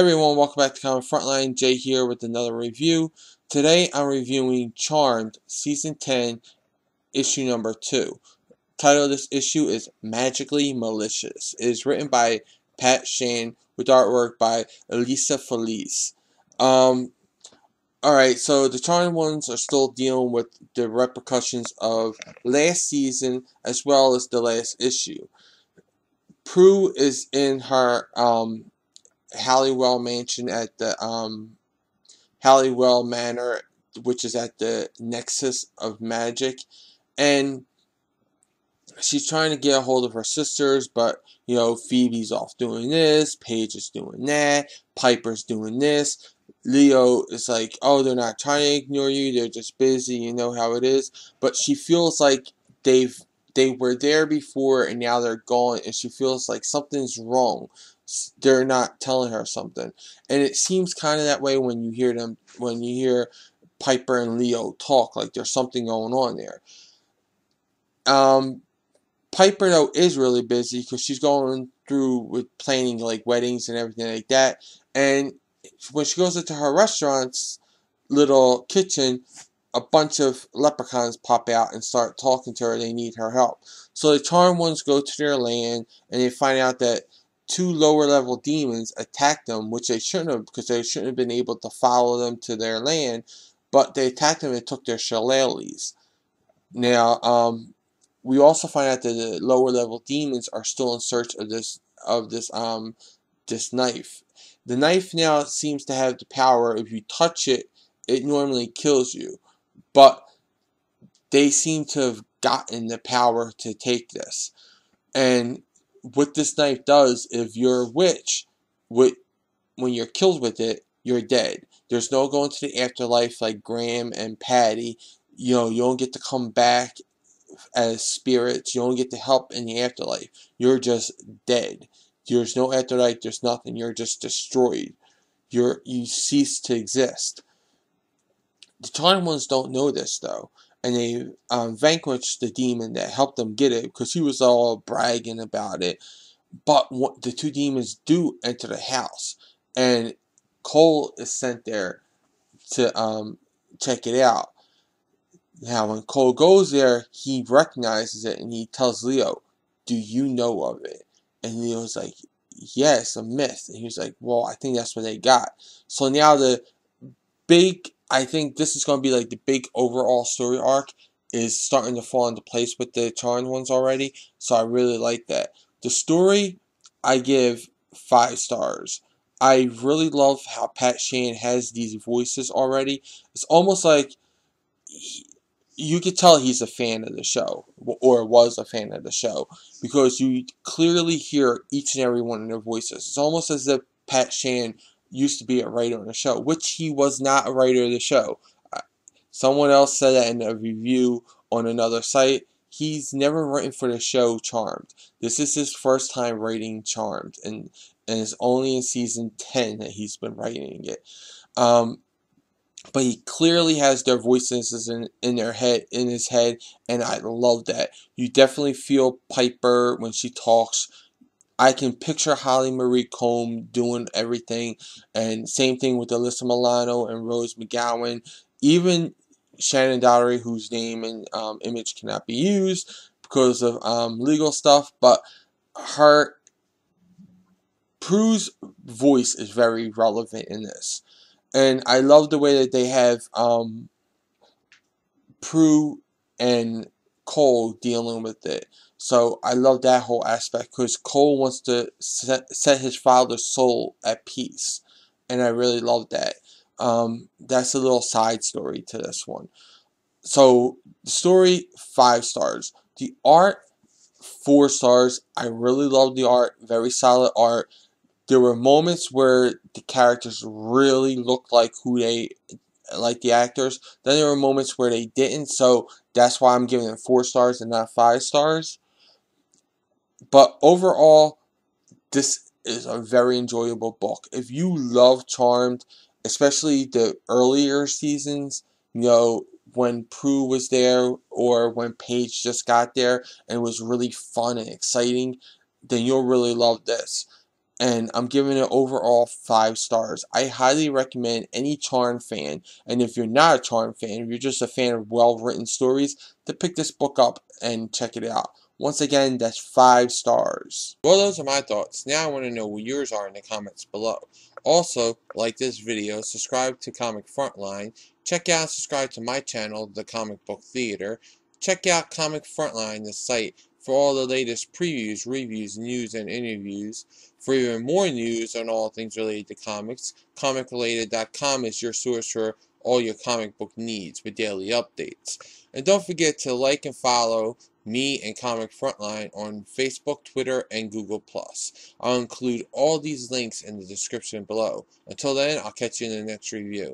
everyone, welcome back to Comic Frontline. Jay here with another review. Today I'm reviewing Charmed, Season 10, Issue number 2. Title of this issue is Magically Malicious. It is written by Pat Shane with artwork by Elisa Feliz. Alright, so the Charmed ones are still dealing with the repercussions of last season as well as the last issue. Prue is in her Halliwell mansion at the Halliwell Manor, which is at the nexus of magic, and she's trying to get a hold of her sisters, but you know, Phoebe's off doing this, Paige is doing that, Piper's doing this. Leo is like, oh, they're not trying to ignore you, they're just busy, you know how it is. But she feels like they were there before and now they're gone, and she feels like something's wrong. They're not telling her something, and it seems kind of that way when you hear Piper and Leo talk, like there's something going on there. Piper though is really busy because she's going through with planning like weddings and everything like that, and when she goes into her restaurant's little kitchen, a bunch of leprechauns pop out and start talking to her. They need her help. So the Charmed ones go to their land and they find out that 2 lower level demons attacked them, which they shouldn't have, because they shouldn't have been able to follow them to their land, but they attacked them and took their shillelaghs. Now, we also find out that the lower level demons are still in search of this knife. The knife now seems to have the power, if you touch it, it normally kills you, but they seem to have gotten the power to take this. And what this knife does, if you're a witch, when you're killed with it, you're dead. There's no going to the afterlife like Graham and Patty. You know, you don't get to come back as spirits. You don't get to help in the afterlife. You're just dead. There's no afterlife. There's nothing. You're just destroyed. You cease to exist. The Charmed ones don't know this though, and they vanquished the demon that helped them get it because he was all bragging about it. But the 2 demons do enter the house, and Cole is sent there to check it out. Now, when Cole goes there, he recognizes it and he tells Leo, "Do you know of it?" And Leo's like, "Yes, a myth." And he's like, "Well, I think that's what they got." So now I think this is going to be like the big overall story arc is starting to fall into place with the Charmed ones already. So I really like that. The story, I give 5 stars. I really love how Pat Shane has these voices already. It's almost like you could tell he's a fan of the show, or was a fan of the show, because you clearly hear each and every one of their voices. It's almost as if Pat Shane used to be a writer on the show, which he was not a writer of the show. Someone else said that in a review on another site. He's never written for the show Charmed. This is his first time writing Charmed, and it's only in season 10 that he's been writing it. But he clearly has their voices in his head, and I love that. You definitely feel Piper when she talks. I can picture Holly Marie Combs doing everything, and same thing with Alyssa Milano and Rose McGowan. Even Shannon Doherty, whose name and image cannot be used because of legal stuff, but Prue's voice is very relevant in this. And I love the way that they have Prue and Cole dealing with it. So I love that whole aspect because Cole wants to set his father's soul at peace. And I really love that. That's a little side story to this one. So the story, 5 stars. The art, 4 stars. I really love the art. Very solid art. There were moments where the characters really looked like the actors. Then there were moments where they didn't, so that's why I'm giving it 4 stars and not 5 stars. But overall, this is a very enjoyable book. If you love Charmed, especially the earlier seasons, you know, when Prue was there or when Paige just got there and it was really fun and exciting, then you'll really love this. and I'm giving it overall 5 stars. I highly recommend any charm fan, and if you're not a charm fan, if you're just a fan of well-written stories, to pick this book up and check it out. Once again, that's 5 stars. Well, those are my thoughts. Now I want to know what yours are in the comments below. Also, like this video, subscribe to Comic Frontline, check out and subscribe to my channel, The Comic Book Theater. Check out Comic Frontline, the site, for all the latest previews, reviews, news, and interviews. For even more news on all things related to comics, comicrelated.com is your source for all your comic book needs with daily updates. And don't forget to like and follow me and Comic Frontline on Facebook, Twitter, and Google+. I'll include all these links in the description below. Until then, I'll catch you in the next review.